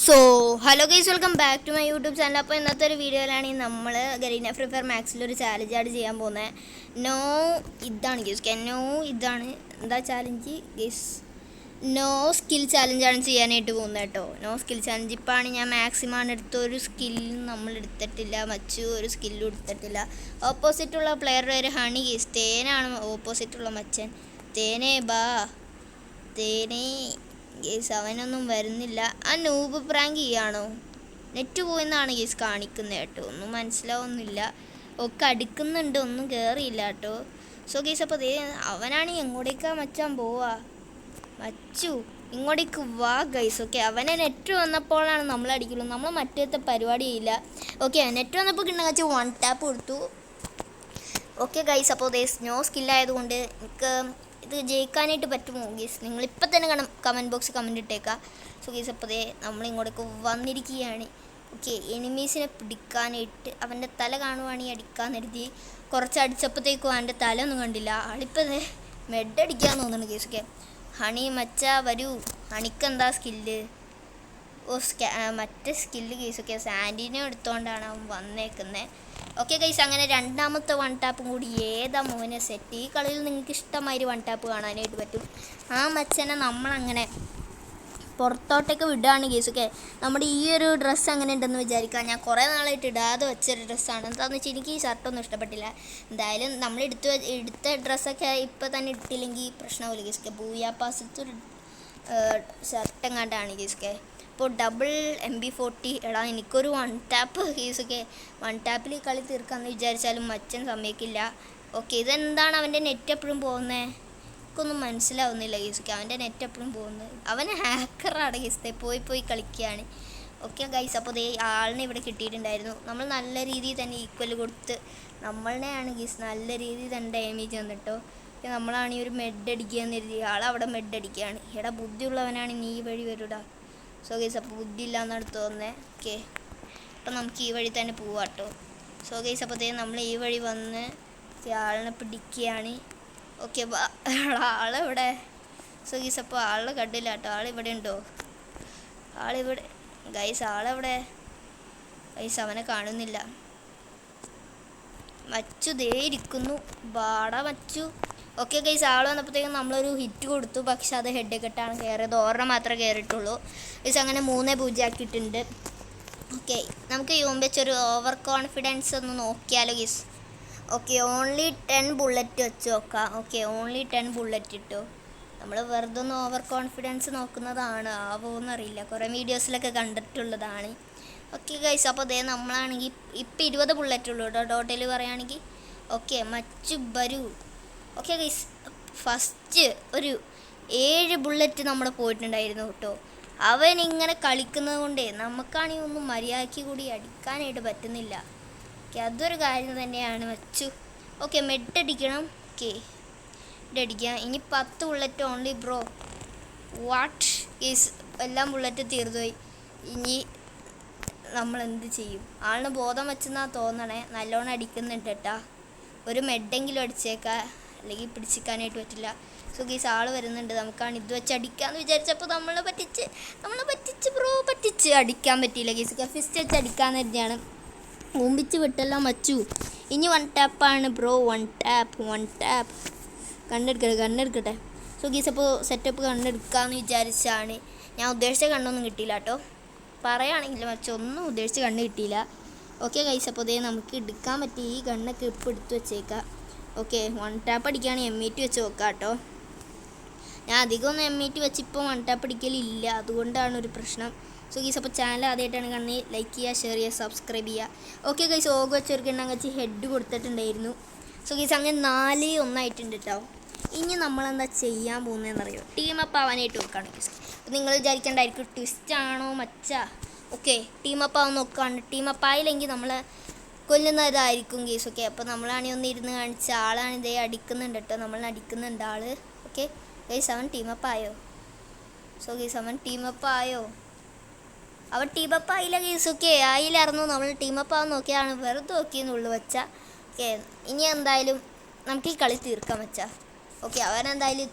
So hello guys, welcome back to my YouTube channel. അപ്പോൾ ഇന്നത്തെ ഒരു വീഡിയോയിലാണെങ്കിൽ നമ്മൾ ഗരീന ഫ്രീ ഫയർ മാക്സിലൊരു ചാലഞ്ചാണ് ചെയ്യാൻ പോകുന്നത്. നോ ഇതാണ് ഗൈസ്, നോ ഇതാണ് എന്താ ചാലഞ്ച് ഗൈസ്, നോ സ്കിൽ ചാലഞ്ചാണ് ചെയ്യാനായിട്ട് പോകുന്നത് കേട്ടോ. നോ സ്കിൽ ചാലഞ്ച് ഇപ്പോഴാണ് ഞാൻ മാക്സിമാണ് എടുത്ത, ഒരു സ്കില്ലും നമ്മൾ എടുത്തിട്ടില്ല, മച്ചു ഒരു സ്കില്ലും എടുത്തിട്ടില്ല. ഓപ്പോസിറ്റുള്ള പ്ലെയറുടെ ഒരു ഹണി ഗൈസ്, തേനാണ് ഓപ്പോസിറ്റുള്ള മച്ചൻ. തേനേ ബാ തേനേ ഗേസ്, അവനൊന്നും വരുന്നില്ല. ആ നൂബ് പ്രാങ്ക് ചെയ്യാണോ? നെറ്റ് പോയെന്നാണ് ഗേസ് കാണിക്കുന്നത് കേട്ടോ, ഒന്നും മനസ്സിലാവുന്നില്ല. ഒക്കെ അടുക്കുന്നുണ്ട്, ഒന്നും കയറിയില്ല കേട്ടോ. സോ ഗേസ്, അപ്പോൾ അവനാണ് എങ്ങോട്ടേക്കാ മച്ചാൻ പോവാ? മച്ചു ഇങ്ങോട്ടേക്ക് വാ ഗൈസ്. ഓക്കെ, അവനെ നെറ്റ് വന്നപ്പോഴാണ് നമ്മൾ അടിക്കുള്ളൂ, നമ്മൾ മറ്റേത്തെ പരിപാടി ചെയ്യില്ല. ഓക്കെ, നെറ്റ് വന്നപ്പോൾ കിണ്ണ വൺ ടാപ്പ് കൊടുത്തു. ഓക്കെ ഗൈസ്, അപ്പോൾ നോ സ്കില്ലായതുകൊണ്ട് എനിക്ക് ഇത് ജയിക്കാനായിട്ട് പറ്റുമോ ഗീസ്? നിങ്ങളിപ്പോൾ തന്നെ കമൻറ്റ് ബോക്സ് കമൻറ്റ് ഇട്ടേക്കാം. സോ ഗീസ്, അപ്പോൾ നമ്മളിങ്ങോട്ടേക്ക് വന്നിരിക്കുകയാണ്. ഓക്കെ, എനിമീസിനെ പിടിക്കാനായിട്ട് അവൻ്റെ തല കാണുവാണെങ്കിൽ അടിക്കാൻ കരുതി. കുറച്ച് അടിച്ചപ്പോഴത്തേക്കും അവൻ്റെ തല ഒന്നും കണ്ടില്ല. ആളിപ്പോൾ മെഡ് അടിക്കാൻ തോന്നുന്നു ഗീസ്. ഓക്കെ, ഹണി മച്ച വരൂ, ഹണിക്കെന്താ സ്കില്ല്? മറ്റേ സ്കില്ല് ഗീസൊക്കെ സാൻഡിനെ എടുത്തുകൊണ്ടാണ് അവൻ വന്നേക്കുന്നത്. ഓക്കെ ഗൈസ്, അങ്ങനെ രണ്ടാമത്തെ വൺ ടാപ്പും കൂടി ഏതാ മോനെ സെറ്റ്. ഈ കളിയിൽ നിങ്ങൾക്ക് ഇഷ്ടമാതിരി വൺ ടാപ്പ് കാണാനായിട്ട് പറ്റും. ആ മച്ചനെ നമ്മളങ്ങനെ പുറത്തോട്ടേക്ക് വിടുകയാണ് ഗൈസ്. ഓക്കെ, നമ്മുടെ ഈ ഒരു ഡ്രസ്സ് അങ്ങനെ ഉണ്ടെന്ന് വിചാരിക്കാം. ഞാൻ കുറേ നാളായിട്ട് ഇടാതെ വെച്ചൊരു ഡ്രസ്സാണ്. എന്താണെന്ന് വെച്ചാൽ എനിക്ക് ഈ ഷർട്ടൊന്നും ഇഷ്ടപ്പെട്ടില്ല. എന്തായാലും നമ്മൾ എടുത്ത ഡ്രസ്സൊക്കെ ഇപ്പോൾ തന്നെ ഇട്ടില്ലെങ്കിൽ പ്രശ്നമില്ല ഗൈസ്. ഓക്കെ, ബൂയാപ്പാസത്തൊരു ഷർട്ട് എങ്ങാണ്ടാണ് ഗൈസ്. ഓക്കെ, ഇപ്പോൾ ഡബിൾ MB40 എടാ, എനിക്കൊരു വൺ ടാപ്പ് കേസൊക്കെ, വൺ ടാപ്പിൽ കളി തീർക്കാമെന്ന് വിചാരിച്ചാലും മച്ചൻ സമ്മതിക്കില്ല. ഓക്കെ, ഇതെന്താണ് അവൻ്റെ നെറ്റ് എപ്പോഴും പോകുന്നത്? എനിക്കൊന്നും മനസ്സിലാവുന്നില്ല കേസൊക്കെ, അവൻ്റെ നെറ്റ് എപ്പോഴും പോകുന്നത്. അവന് ഹാക്കറാണ് കേസത്തെ, പോയി കളിക്കുകയാണ്. ഓക്കെ ഗൈസ്, അപ്പോൾ ആളിനെ ഇവിടെ കിട്ടിയിട്ടുണ്ടായിരുന്നു. നമ്മൾ നല്ല രീതിയിൽ തന്നെ ഈക്വൽ കൊടുത്ത് നമ്മളെയാണ് ഗീസ് നല്ല രീതിയിൽ തന്നെ ഡാമേജ് വന്നിട്ടോ. നമ്മളാണ് ഈ ഒരു മെഡ് അടിക്കുകയെന്ന് കരുതി ആളവിടെ മെഡ് അടിക്കുകയാണ്. എടാ, ബുദ്ധിയുള്ളവനാണ് നീ ഈ വഴി വരൂടാ. സോ ഗൈസ്, അപ്പോൾ ബുദ്ധിയില്ലാന്നാണ് തോന്നുന്നത്. ഓക്കെ, അപ്പോൾ നമുക്ക് ഈ വഴി തന്നെ പോവാം കേട്ടോ. സോ ഗൈസ്, അപ്പോൾ നമ്മൾ ഈ വഴി വന്ന് ആളിനെ പിടിക്കുകയാണ്. ഓക്കെ, ആളെവിടെ? സോ ഗൈസ്, അപ്പോൾ ആളെ കണ്ടില്ല കേട്ടോ. ആളിവിടെ ഉണ്ടോ? ആളിവിടെ ഗൈസ്, ആളെവിടെ ഗൈസ്? അവനെ കാണുന്നില്ല. മച്ചു ദേ ഇരിക്കുന്നു, ബാടാ മച്ചു. ഓക്കെ ഗൈസ്, ആൾ വന്നപ്പോഴത്തേക്കും നമ്മളൊരു ഹിറ്റ് കൊടുത്തു, പക്ഷെ അത് ഹെഡ് കെട്ടാണ് കയറിയത്. ഓർമ്മ മാത്രമേ കയറിയിട്ടുള്ളൂ ഗൈസ്. അങ്ങനെ 3-0 ആക്കിയിട്ടുണ്ട്. ഓക്കെ, നമുക്ക് വെച്ചൊരു ഓവർ കോൺഫിഡൻസ് ഒന്ന് നോക്കിയാലോ ഗൈസ്. ഓക്കെ, ഓൺലി 10 ബുള്ളറ്റ് വെച്ച് നോക്കാം. ഓക്കെ, ഓൺലി 10 ബുള്ളറ്റ് ഇട്ടു. നമ്മൾ വെറുതെ ഒന്ന് ഓവർ കോൺഫിഡൻസ് നോക്കുന്നതാണ്, ആവുമെന്നറിയില്ല, കുറേ വീഡിയോസിലൊക്കെ കണ്ടിട്ടുള്ളതാണ്. ഓക്കെ ഗൈസ്, അപ്പോൾ നമ്മളാണെങ്കിൽ ഇപ്പം 20 ബുള്ളറ്റ് ഉള്ളൂ കേട്ടോ ടോട്ടൽ പറയുകയാണെങ്കിൽ. ഓക്കെ, മച്ചു വരൂ. ഓക്കെ ഗൈസ്, ഫസ്റ്റ് ഒരു 7 ബുള്ളറ്റ് നമ്മൾ പോയിട്ടുണ്ടായിരുന്നു കേട്ടോ. അവൻ ഇങ്ങനെ കളിക്കുന്നത് കൊണ്ടേ നമുക്കാണെങ്കിൽ ഒന്നും മര്യാദയ്ക്ക് കൂടി അടിക്കാനായിട്ട് പറ്റുന്നില്ല. ഓക്കെ, അതൊരു കാര്യം തന്നെയാണ് മച്ചു. ഓക്കെ, മെഡ് അടിക്കണം. ഓക്കെ, അടിക്കാം. ഇനി 10 bullet only bro. What is, എല്ലാം ബുള്ളറ്റ് തീർന്നുപോയി. ഇനി നമ്മൾ എന്ത് ചെയ്യും? ആളിന് ബോധം വെച്ചെന്നാണ് തോന്നണേ. നല്ലോണം അടിക്കുന്നുണ്ട് കേട്ടാ. ഒരു മെഡെങ്കിലും അടിച്ചേക്കാം, അല്ലെങ്കിൽ പിടിച്ചിക്കാനായിട്ട് പറ്റില്ല. സോ ഗീസ്, ആൾ വരുന്നുണ്ട്. നമുക്കാണ് ഇത് വെച്ച് അടിക്കാമെന്ന് വിചാരിച്ചപ്പോൾ നമ്മളെ പറ്റിച്ച് ബ്രോ, പറ്റിച്ച് അടിക്കാൻ പറ്റിയില്ല ഗീസ്. ഫിസ്റ്റ് വെച്ച് അടിക്കാമെന്ന് കരുതിയാണ്, ഓമ്പിച്ച് വിട്ടല്ലോ മച്ചു. ഇനി വൺ ടാപ്പാണ് ബ്രോ, വൺ ടാപ്പ്. കണ്ണെടുക്കട്ടെ. സോ ഗീസ്, അപ്പോൾ സെറ്റപ്പ് കണ്ണെടുക്കാമെന്ന് വിചാരിച്ചാണ്. ഞാൻ ഉദ്ദേശിച്ച കണ്ണൊന്നും കിട്ടിയില്ല കേട്ടോ, പറയുകയാണെങ്കിൽ മച്ചൊന്നും ഉദ്ദേശിച്ച് കണ്ണ് കിട്ടിയില്ല. ഓക്കെ ഗൈസ്, അപ്പോൾ നമുക്ക് എടുക്കാൻ പറ്റി. ഈ ഗണ്ണൊക്കെ ഇപ്പോൾ എടുത്ത് വെച്ചേക്കാം. ഓക്കെ, വൺ ടാപ്പ് അടിക്കുകയാണെങ്കിൽ M80 വെച്ച് നോക്കാം കേട്ടോ. ഞാൻ അധികമൊന്നും M80 വെച്ച് ഇപ്പോൾ വൺ ടാപ്പ് അടിക്കലില്ല, അതുകൊണ്ടാണ് ഒരു പ്രശ്നം. സോ ഗൈസ്, അപ്പോൾ ചാനൽ ആദ്യമായിട്ടാണ് കാണുന്നത്, ലൈക്ക് ചെയ്യുക, ഷെയർ ചെയ്യുക, സബ്സ്ക്രൈബ് ചെയ്യുക. ഓക്കെ ഗൈസ്, ഓഗ് വെച്ചൊരുക്കെണ്ണം വെച്ച് ഹെഡ് കൊടുത്തിട്ടുണ്ടായിരുന്നു. സോ ഗൈസ്, അങ്ങനെ 4-1 ആയിട്ടുണ്ട് കേട്ടോ. ഇനി നമ്മളെന്താ ചെയ്യാൻ പോകുന്നതെന്നറിയോ? ടീം അപ്പ് ആവാനായിട്ട് നോക്കുകയാണ് ഗൈസ്. അപ്പോൾ നിങ്ങൾ വിചാരിക്കേണ്ടായിരിക്കും ട്വിസ്റ്റ് ആണോ മച്ചാ. ഓക്കെ, ടീം അപ്പ് ആവാൻ നോക്കുകയാണ്. ടീം അപ്പ് ആയില്ലെങ്കിൽ നമ്മൾ കൊല്ലുന്നതായിരിക്കും ഗേസ്. ഓക്കെ, അപ്പോൾ നമ്മളാണെങ്കിൽ ഒന്ന് ഇരുന്ന് കാണിച്ച ആളാണ് ഇതേ അടിക്കുന്നുണ്ട് കേട്ടോ, നമ്മളെ അടിക്കുന്നുണ്ട് ആൾ. ഓക്കെ ഗേസ്, അവൻ ടീമപ്പ് ആയോ? സോ ഗേസ്, അവൻ ടീമപ്പ് ആയോ? അവൻ ടീമപ്പ് ആയില്ല ഗേസ്. ഓക്കെ, ആയില്ലായിരുന്നു. നമ്മൾ ടീമപ്പ് ആവാൻ നോക്കിയാണ്, വെറുതെ നോക്കിയെന്നുള്ളൂ വെച്ചാൽ. ഓക്കെ, ഇനി എന്തായാലും നമുക്ക് ഈ കളി തീർക്കാൻ വെച്ചാൽ. ഓക്കെ, അവനെന്തായാലും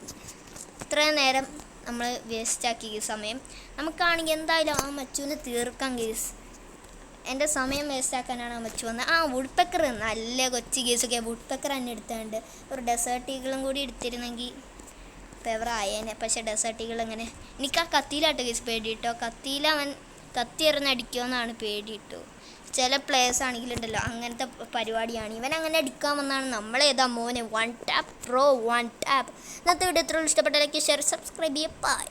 ഇത്രയും നേരം നമ്മൾ വേസ്റ്റാക്കി സമയം. നമുക്കാണെങ്കിൽ എന്തായാലും ആ മച്ചുവിനെ തീർക്കാം ഗേസ്. എൻ്റെ സമയം വേസ്റ്റാക്കാനാണ് ആ മച്ചു വന്നത്. വുഡ് പെക്കർ നല്ല കൊച്ചു കേസൊക്കെ വുഡ് പെക്കർ തന്നെ എടുത്തുണ്ട്. ഒരു ഡെസേർട്ട് ഈഗിളും കൂടി എടുത്തിരുന്നെങ്കിൽ ഫേവർ ആയേനെ. പക്ഷേ ഡെസേർട്ട് ഈഗിൾ എങ്ങനെ, എനിക്ക് ആ കത്തിയിലാട്ടോ കേസ് പേടി കിട്ടോ. കത്തിയിൽ അവൻ കത്തി എറിഞ്ഞ് അടിക്കുമെന്നാണ് പേടി കിട്ടു. ചില പ്ലേയേഴ്സ് ആണെങ്കിലുണ്ടല്ലോ അങ്ങനത്തെ പരിപാടിയാണ്. ഇവൻ അങ്ങനെ അടിക്കാമെന്നാണ്. നമ്മളേതാ മോനെ 1 ടാപ്പ് പ്രോ 1 ടാപ്പ്. ഇന്നത്തെ വീഡിയോ ഇത്രയും ഇഷ്ടപ്പെട്ട ലൈക്ക് ഷെയർ സബ്സ്ക്രൈബ് ചെയ്യപ്പായി.